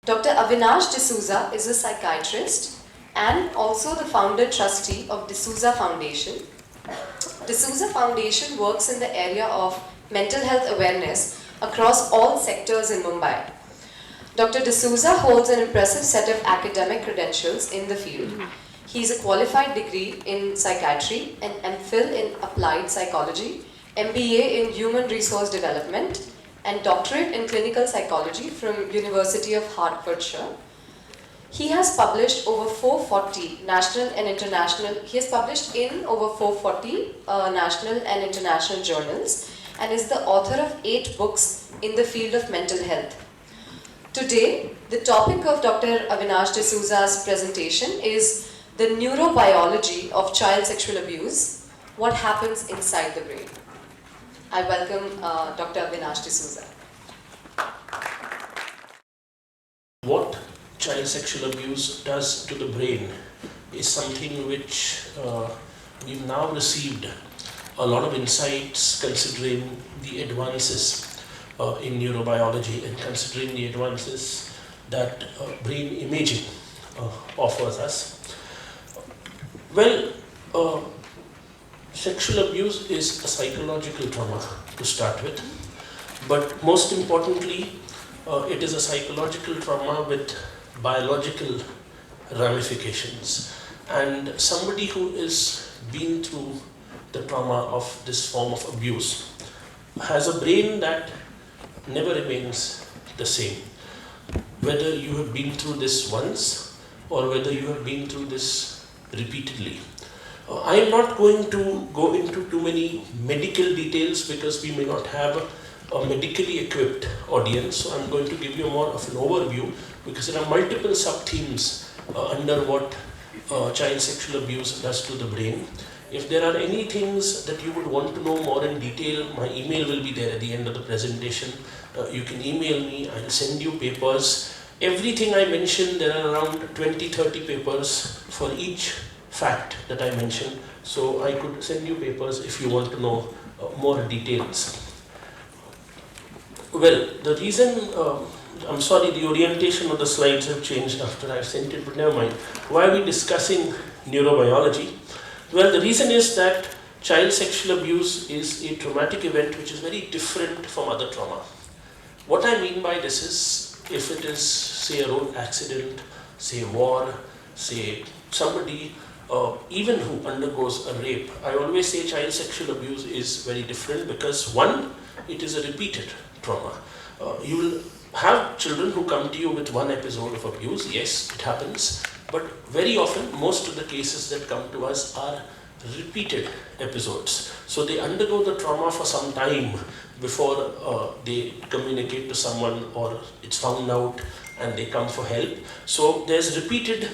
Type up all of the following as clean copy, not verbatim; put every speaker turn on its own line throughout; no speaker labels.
Dr. Avinash Desousa is a psychiatrist and also the founder trustee of Desousa Foundation. Desousa Foundation works in the area of mental health awareness across all sectors in Mumbai. Dr. Desousa holds an impressive set of academic credentials in the field. He is a qualified degree in psychiatry, an MPhil in applied psychology, MBA in human resource development, and doctorate in clinical psychology from University of Hertfordshire. He has published over 440 national and international, he has published in over 440 national and international journals and is the author of 8 books in the field of mental health. Today, the topic of Dr. Avinash Desousa's presentation is the neurobiology of child sexual abuse, what happens inside the brain. I welcome Dr. Avinash Desousa.
What child sexual abuse does to the brain is something which we've now received a lot of insights considering the advances in neurobiology and considering the advances that brain imaging offers us. Well, sexual abuse is a psychological trauma to start with, but most importantly, it is a psychological trauma with biological ramifications. And somebody who is been through the trauma of this form of abuse has a brain that never remains the same. Whether you have been through this once or whether you have been through this repeatedly. I am not going to go into too many medical details because we may not have a medically equipped audience, so I'm going to give you more of an overview because there are multiple sub-themes under what child sexual abuse does to the brain. If there are any things that you would want to know more in detail, my email will be there at the end of the presentation. You can email me, I'll send you papers. Everything I mentioned, there are around 20-30 papers for each fact that I mentioned, so I could send you papers if you want to know more details. Well, the reason, I'm sorry, the orientation of the slides have changed after I've sent it, but never mind. Why are we discussing neurobiology? Well, the reason is that child sexual abuse is a traumatic event which is very different from other trauma. What I mean by this is, if it is, say, a road accident, say, war, say, somebody even who undergoes a rape, I always say child sexual abuse is very different because one, it is a repeated trauma. You will have children who come to you with one episode of abuse, yes, it happens, but very often most of the cases that come to us are repeated episodes. So they undergo the trauma for some time before they communicate to someone or it's found out and they come for help. So there's repeated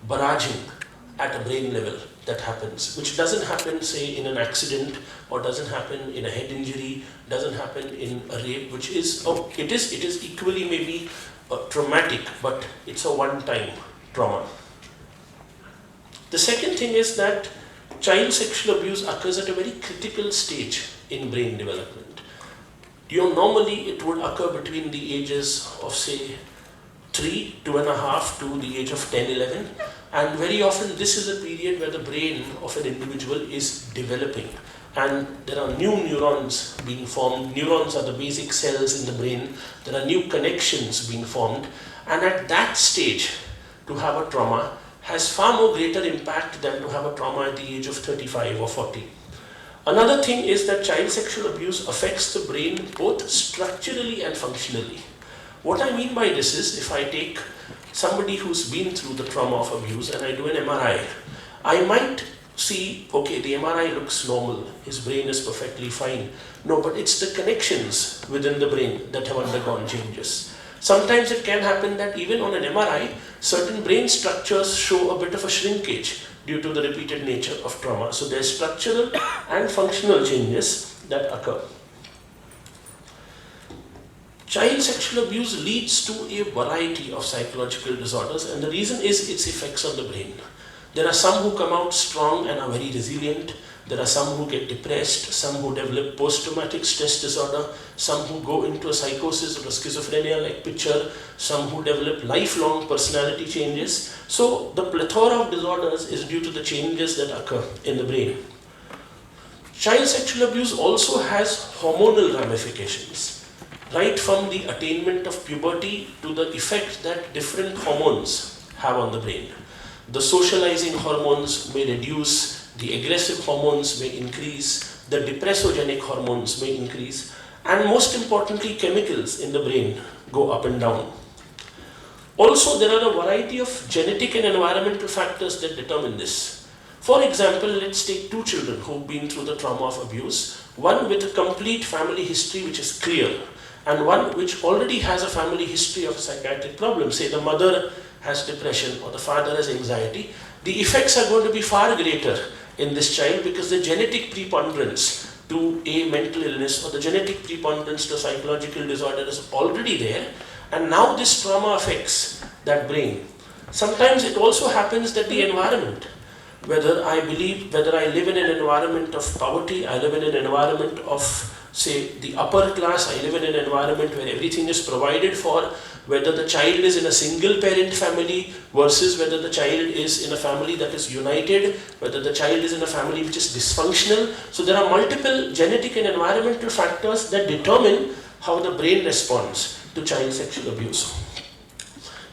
barraging at a brain level that happens, which doesn't happen, say, in an accident or doesn't happen in a head injury, doesn't happen in a rape, which is, it is equally maybe traumatic, but it's a one-time trauma. The second thing is that child sexual abuse occurs at a very critical stage in brain development. Normally it would occur between the ages of, say, 3, 2.5 to the age of 10, 11. And very often this is a period where the brain of an individual is developing and there are new neurons being formed. Neurons are the basic cells in the brain. There are new connections being formed, and at that stage to have a trauma has far more greater impact than to have a trauma at the age of 35 or 40. Another thing is that child sexual abuse affects the brain both structurally and functionally. What I mean by this is, if I take somebody who's been through the trauma of abuse and I do an MRI, I might see, okay, the MRI looks normal, his brain is perfectly fine. No, but it's the connections within the brain that have undergone changes. Sometimes it can happen that even on an MRI, certain brain structures show a bit of a shrinkage due to the repeated nature of trauma. So there's structural and functional changes that occur. Child sexual abuse leads to a variety of psychological disorders, and the reason is its effects on the brain. There are some who come out strong and are very resilient. There are some who get depressed, some who develop post-traumatic stress disorder, some who go into a psychosis or a schizophrenia like picture, some who develop lifelong personality changes. So the plethora of disorders is due to the changes that occur in the brain. Child sexual abuse also has hormonal ramifications, right from the attainment of puberty to the effect that different hormones have on the brain. The socializing hormones may reduce, the aggressive hormones may increase, the depressogenic hormones may increase, and most importantly, chemicals in the brain go up and down. Also, there are a variety of genetic and environmental factors that determine this. For example, let's take two children who've been through the trauma of abuse, one with a complete family history which is clear, and one which already has a family history of a psychiatric problem. Say the mother has depression or the father has anxiety. The effects are going to be far greater in this child because the genetic preponderance to a mental illness or the genetic preponderance to a psychological disorder is already there, and now this trauma affects that brain. Sometimes it also happens that the environment, whether I live in an environment of poverty, I live in an environment of, say, the upper class, I live in an environment where everything is provided for, whether the child is in a single parent family versus whether the child is in a family that is united, whether the child is in a family which is dysfunctional. So there are multiple genetic and environmental factors that determine how the brain responds to child sexual abuse.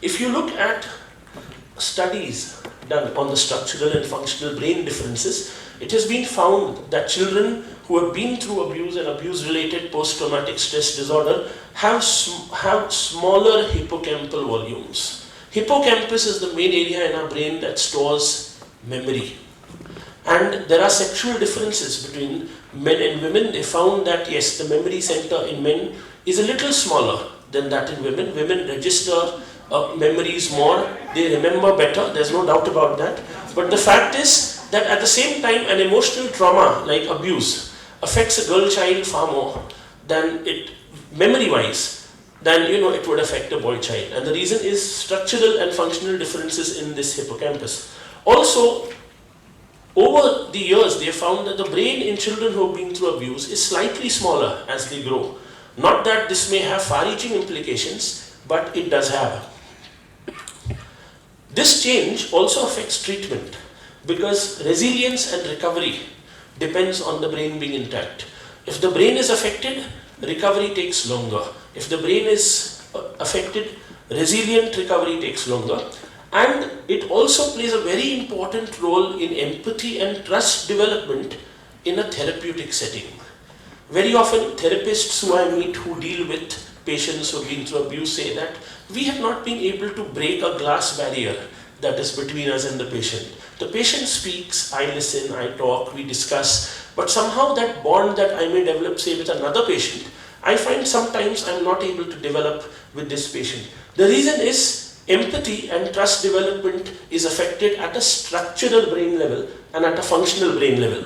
If you look at studies done on the structural and functional brain differences, it has been found that children who have been through abuse and abuse-related post-traumatic stress disorder have smaller hippocampal volumes. Hippocampus is the main area in our brain that stores memory. And there are sexual differences between men and women. They found that yes, the memory center in men is a little smaller than that in women. Women register memories more, they remember better, there's no doubt about that. But the fact is that at the same time, an emotional trauma like abuse affects a girl child far more than it, memory-wise, than it would affect a boy child. And the reason is structural and functional differences in this hippocampus. Also, over the years, they found that the brain in children who have been through abuse is slightly smaller as they grow. Not that this may have far-reaching implications, but it does have. This change also affects treatment because resilience and recovery depends on the brain being intact. If the brain is affected, recovery takes longer. If the brain is affected, resilient recovery takes longer. And it also plays a very important role in empathy and trust development in a therapeutic setting. Very often therapists who I meet who deal with patients who have been through abuse say that we have not been able to break a glass barrier that is between us and the patient. The patient speaks, I listen, I talk, we discuss, but somehow that bond that I may develop, say, with another patient, I find sometimes I'm not able to develop with this patient. The reason is empathy and trust development is affected at a structural brain level and at a functional brain level.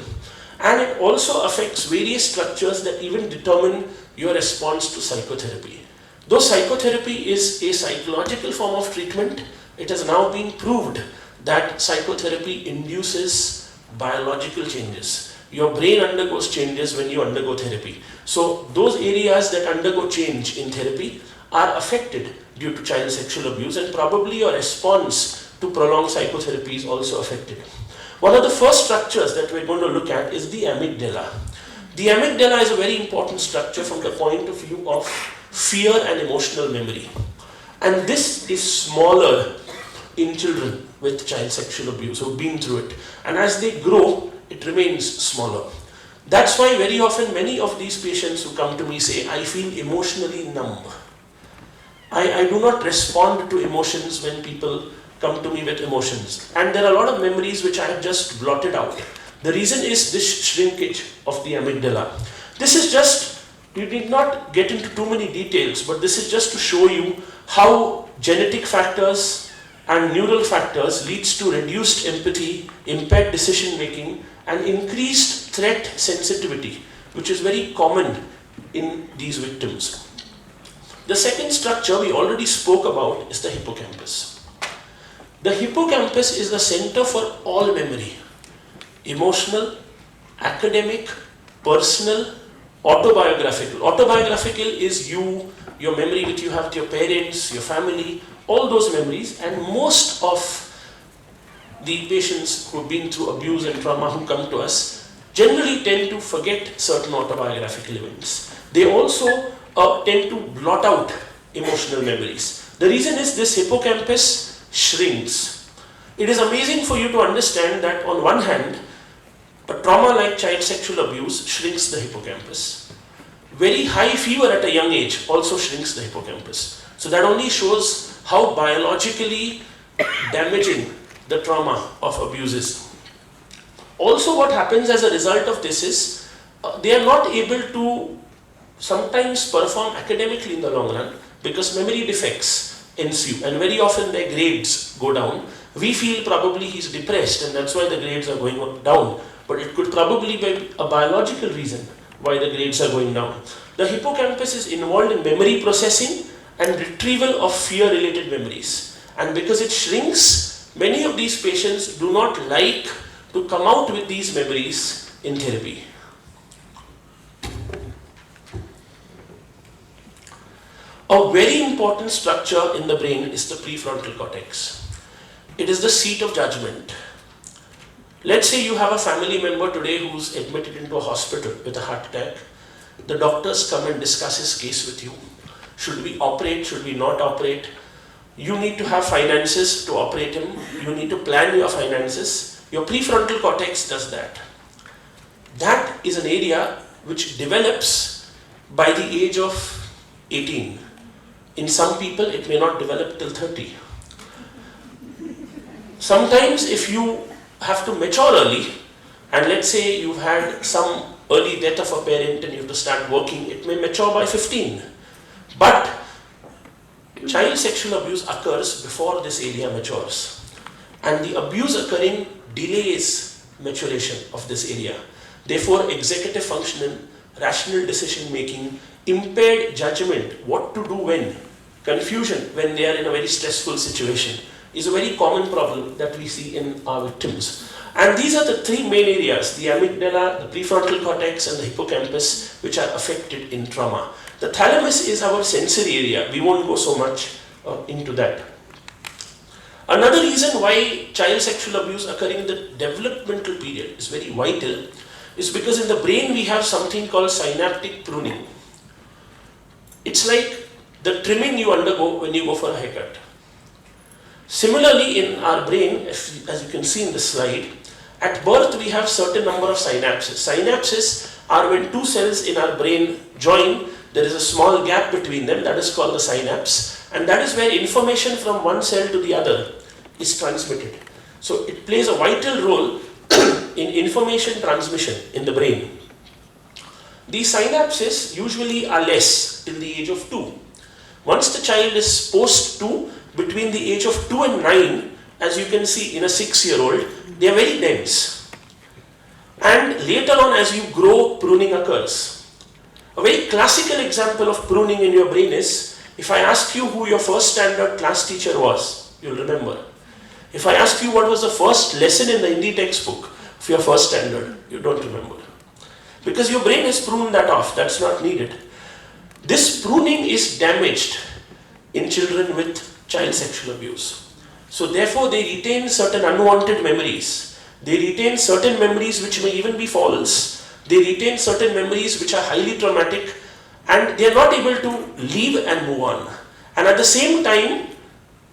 And it also affects various structures that even determine your response to psychotherapy. Though psychotherapy is a psychological form of treatment, it has now been proved that psychotherapy induces biological changes. Your brain undergoes changes when you undergo therapy. So those areas that undergo change in therapy are affected due to child sexual abuse, and probably your response to prolonged psychotherapy is also affected. One of the first structures that we're going to look at is the amygdala. The amygdala is a very important structure from the point of view of fear and emotional memory. And this is smaller in children with child sexual abuse who've been through it. And as they grow, it remains smaller. That's why very often many of these patients who come to me say, I feel emotionally numb. I do not respond to emotions when people come to me with emotions. And there are a lot of memories which I have just blotted out. The reason is this shrinkage of the amygdala. This is just, you need not get into too many details, but this is just to show you how genetic factors and neural factors leads to reduced empathy, impaired decision making, and increased threat sensitivity, which is very common in these victims. The second structure we already spoke about is the hippocampus. The hippocampus is the center for all memory, emotional academic, personal, autobiographical. Autobiographical is you, your memory which you have with your parents, your family, all those memories, and most of the patients who have been through abuse and trauma who come to us generally tend to forget certain autobiographical events. They also tend to blot out emotional memories. The reason is this hippocampus shrinks. It is amazing for you to understand that on one hand, a trauma like child sexual abuse shrinks the hippocampus. Very high fever at a young age also shrinks the hippocampus. So that only shows how biologically damaging the trauma of abuse is. Also, what happens as a result of this is they are not able to sometimes perform academically in the long run because memory defects ensue, and very often their grades go down. We feel probably he's depressed and that's why the grades are going down, but it could probably be a biological reason why the grades are going down. The hippocampus is involved in memory processing and retrieval of fear-related memories, and because it shrinks, many of these patients do not like to come out with these memories in therapy. A very important structure in the brain is the prefrontal cortex. It is the seat of judgment. Let's say you have a family member today who's admitted into a hospital with a heart attack. The doctors come and discuss his case with you. Should we operate? Should we not operate? You need to have finances to operate him. You need to plan your finances. Your prefrontal cortex does that. That is an area which develops by the age of 18. In some people, it may not develop till 30. Sometimes if you have to mature early, and let's say you've had some early death of a parent and you have to start working, it may mature by 15. But child sexual abuse occurs before this area matures. And the abuse occurring delays maturation of this area. Therefore, executive functioning, rational decision making, impaired judgment, what to do when, confusion when they are in a very stressful situation is a very common problem that we see in our victims. And these are the three main areas, the amygdala, the prefrontal cortex and the hippocampus, which are affected in trauma. The thalamus is our sensory area. We won't go so much into that. Another reason why child sexual abuse occurring in the developmental period is very vital is because in the brain we have something called synaptic pruning. It's like the trimming you undergo when you go for a haircut. Similarly, in our brain, as you can see in the slide, at birth we have certain number of synapses. Synapses are when two cells in our brain join, there is a small gap between them, that is called the synapse, and that is where information from one cell to the other is transmitted. So it plays a vital role in information transmission in the brain. These synapses usually are less till the age of 2. Once the child is post 2, between the age of 2 and 9, as you can see in a 6-year-old, they are very dense. And later on as you grow, pruning occurs. A very classical example of pruning in your brain is, if I ask you who your first standard class teacher was, you'll remember. If I ask you what was the first lesson in the Hindi textbook of your first standard, you don't remember. Because your brain has pruned that off, that's not needed. This pruning is damaged in children with child sexual abuse. So therefore they retain certain unwanted memories. They retain certain memories which may even be false. They retain certain memories which are highly traumatic, and they are not able to leave and move on. And at the same time,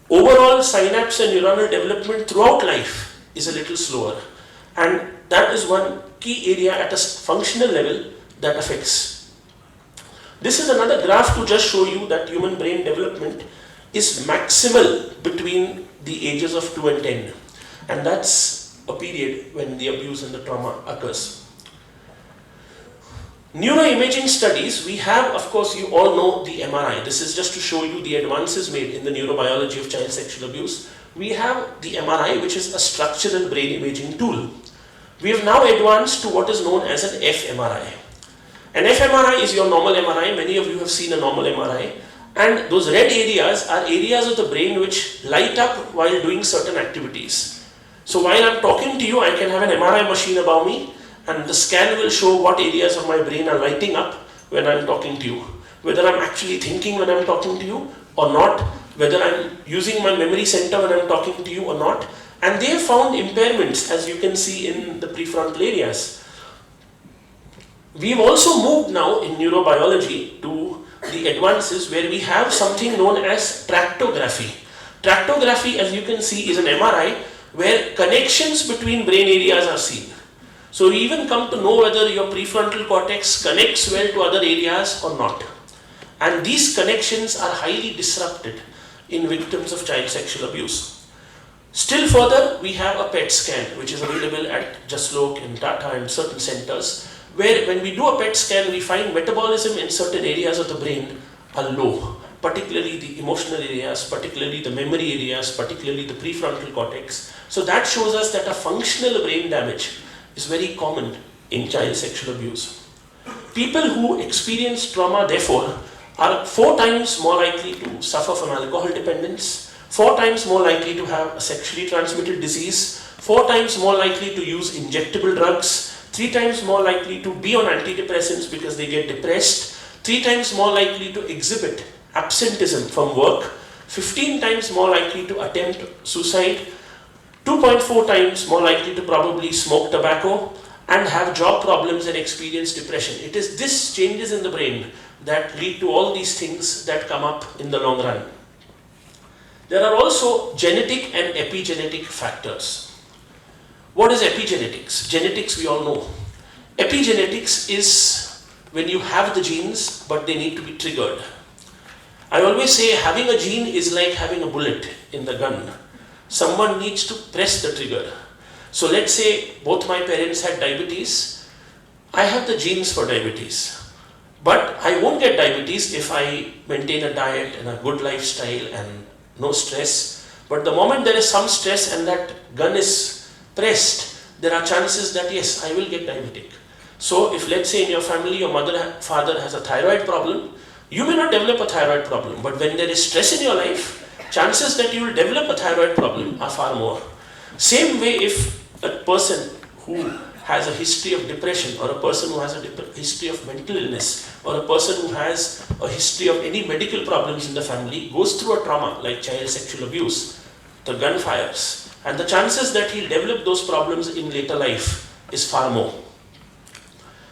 overall synapse and neuronal development throughout life is a little slower. And that is one key area at a functional level that affects. This is another graph to just show you that human brain development is maximal between the ages of 2 and 10. And that's a period when the abuse and the trauma occurs. Neuroimaging studies, we have, of course, you all know the MRI. This is just to show you the advances made in the neurobiology of child sexual abuse. We have the MRI, which is a structural brain imaging tool. We have now advanced to what is known as an fMRI. An fMRI is your normal MRI. Many of you have seen a normal MRI. And those red areas are areas of the brain which light up while doing certain activities. So while I'm talking to you, I can have an MRI machine above me, and the scan will show what areas of my brain are lighting up when I'm talking to you, whether I'm actually thinking when I'm talking to you or not, whether I'm using my memory center when I'm talking to you or not. And they have found impairments, as you can see in the prefrontal areas. We've also moved now in neurobiology to the advances where we have something known as tractography. Tractography, as you can see, is an MRI where connections between brain areas are seen. So we even come to know whether your prefrontal cortex connects well to other areas or not. And these connections are highly disrupted in victims of child sexual abuse. Still further, we have a PET scan which is available at Jaslok and Tata and certain centers, where when we do a PET scan, we find metabolism in certain areas of the brain are low, particularly the emotional areas, particularly the memory areas, particularly the prefrontal cortex. So that shows us that a functional brain damage is very common in child sexual abuse. People who experience trauma, therefore, are 4 times more likely to suffer from alcohol dependence, 4 times more likely to have a sexually transmitted disease, 4 times more likely to use injectable drugs, 3 times more likely to be on antidepressants because they get depressed, 3 times more likely to exhibit absenteeism from work, 15 times more likely to attempt suicide, 2.4 times more likely to probably smoke tobacco, and have job problems and experience depression. It is these changes in the brain that lead to all these things that come up in the long run. There are also genetic and epigenetic factors. What is epigenetics? Genetics we all know. Epigenetics is when you have the genes but they need to be triggered. I always say having a gene is like having a bullet in the gun. Someone needs to press the trigger. So let's say both my parents had diabetes. I have the genes for diabetes. But I won't get diabetes if I maintain a diet and a good lifestyle and no stress. But the moment there is some stress and that gun is pressed, there are chances that yes, I will get diabetic. So if let's say in your family your father has a thyroid problem, you may not develop a thyroid problem, but when there is stress in your life, chances that you will develop a thyroid problem are far more. Same way, if a person who has a history of depression, or a person who has a history of mental illness, or a person who has a history of any medical problems in the family goes through a trauma like child sexual abuse, the gun fires, and the chances that he'll develop those problems in later life is far more.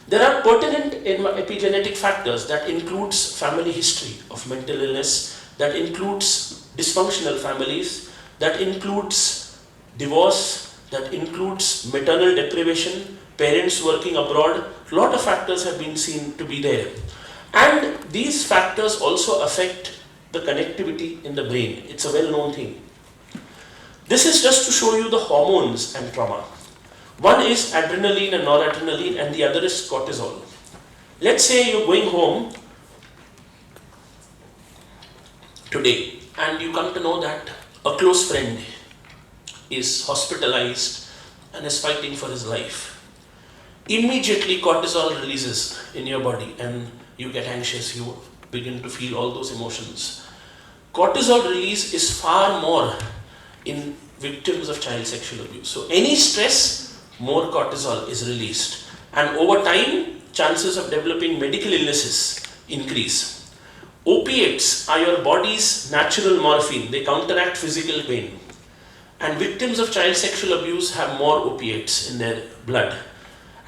There are pertinent epigenetic factors that includes family history of mental illness, that includes dysfunctional families, that includes divorce, that includes maternal deprivation, parents working abroad. A lot of factors have been seen to be there. And these factors also affect the connectivity in the brain. It's a well-known thing. This is just to show you the hormones and trauma. One is adrenaline and noradrenaline, and the other is cortisol. Let's say you're going home today and you come to know that a close friend is hospitalized and is fighting for his life. Immediately cortisol releases in your body and you get anxious, you begin to feel all those emotions. Cortisol release is far more in victims of child sexual abuse. So any stress, more cortisol is released, and over time chances of developing medical illnesses increase. Opiates are your body's natural morphine. They counteract physical pain, and victims of child sexual abuse have more opiates in their blood,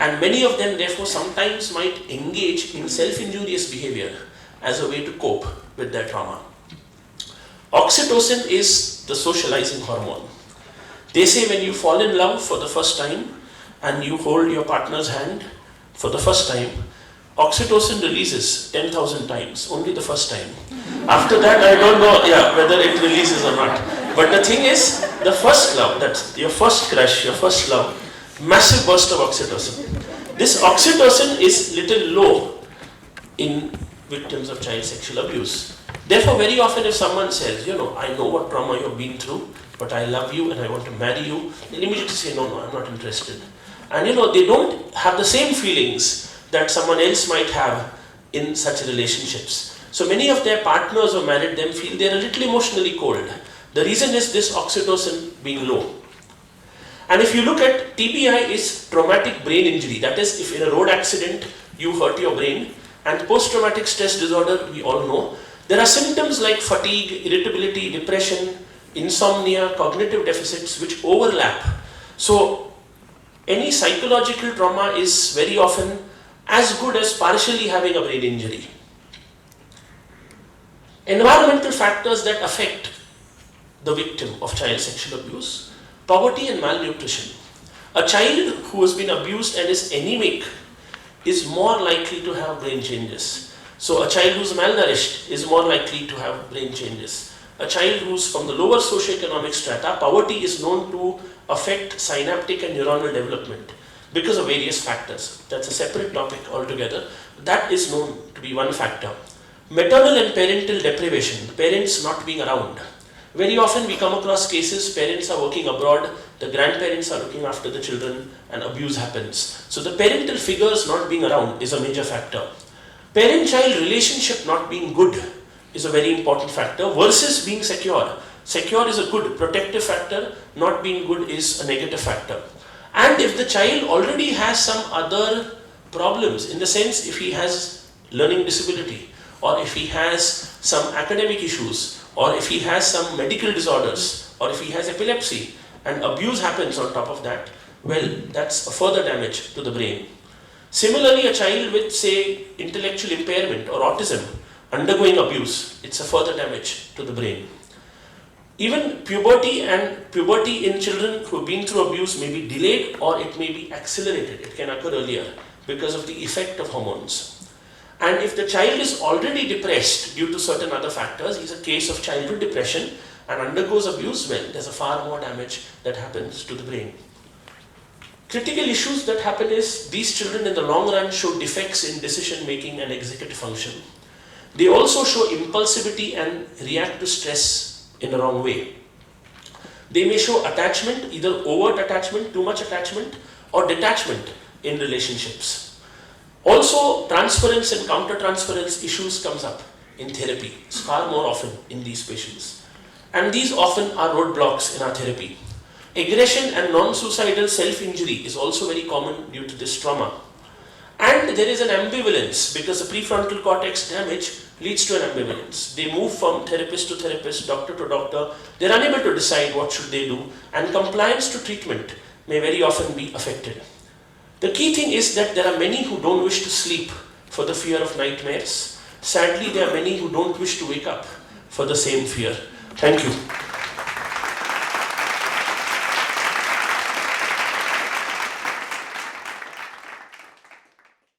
and many of them therefore sometimes might engage in self-injurious behavior as a way to cope with their trauma. Oxytocin is the socializing hormone. They say when you fall in love for the first time and you hold your partner's hand for the first time, oxytocin releases 10,000 times, only the first time. After that, I don't know whether it releases or not. But the thing is, the first love, that's your first crush, your first love, massive burst of oxytocin. This oxytocin is little low in victims of child sexual abuse. Therefore, very often if someone says, I know what trauma you've been through, but I love you and I want to marry you, they'll immediately say, no, I'm not interested. And they don't have the same feelings that someone else might have in such relationships. So many of their partners who married them feel they're a little emotionally cold. The reason is this oxytocin being low. And if you look at TBI is traumatic brain injury, that is if in a road accident you hurt your brain, and post-traumatic stress disorder we all know, there are symptoms like fatigue, irritability, depression, insomnia, cognitive deficits which overlap. So any psychological trauma is very often as good as partially having a brain injury. Environmental factors that affect the victim of child sexual abuse: poverty and malnutrition. A child who has been abused and is anemic is more likely to have brain changes. So a child who's malnourished is more likely to have brain changes. A child who's from the lower socioeconomic strata, poverty is known to affect synaptic and neuronal development because of various factors. That's a separate topic altogether. That is known to be one factor. Maternal and parental deprivation, parents not being around. Very often we come across cases, parents are working abroad, the grandparents are looking after the children, and abuse happens. So the parental figures not being around is a major factor. Parent-child relationship not being good is a very important factor versus being secure. Secure is a good protective factor, not being good is a negative factor. And if the child already has some other problems, in the sense if he has learning disability, or if he has some academic issues, or if he has some medical disorders, or if he has epilepsy, and abuse happens on top of that, well, that's a further damage to the brain. Similarly, a child with, say, intellectual impairment or autism undergoing abuse, it's a further damage to the brain. Even puberty in children who have been through abuse may be delayed or it may be accelerated. It can occur earlier because of the effect of hormones. And if the child is already depressed due to certain other factors, is a case of childhood depression and undergoes abuse, well, there's a far more damage that happens to the brain. Critical issues that happen is these children in the long run show defects in decision making and executive function. They also show impulsivity and react to stress in the wrong way. They may show attachment, either overt attachment, too much attachment, or detachment in relationships. Also, transference and counter-transference issues comes up in therapy. It's far more often in these patients. And these often are roadblocks in our therapy. Aggression and non-suicidal self-injury is also very common due to this trauma. And there is an ambivalence because the prefrontal cortex damage leads to an ambivalence. They move from therapist to therapist, doctor to doctor. They're unable to decide what should they do, and compliance to treatment may very often be affected. The key thing is that there are many who don't wish to sleep for the fear of nightmares. Sadly, there are many who don't wish to wake up for the same fear. Thank you.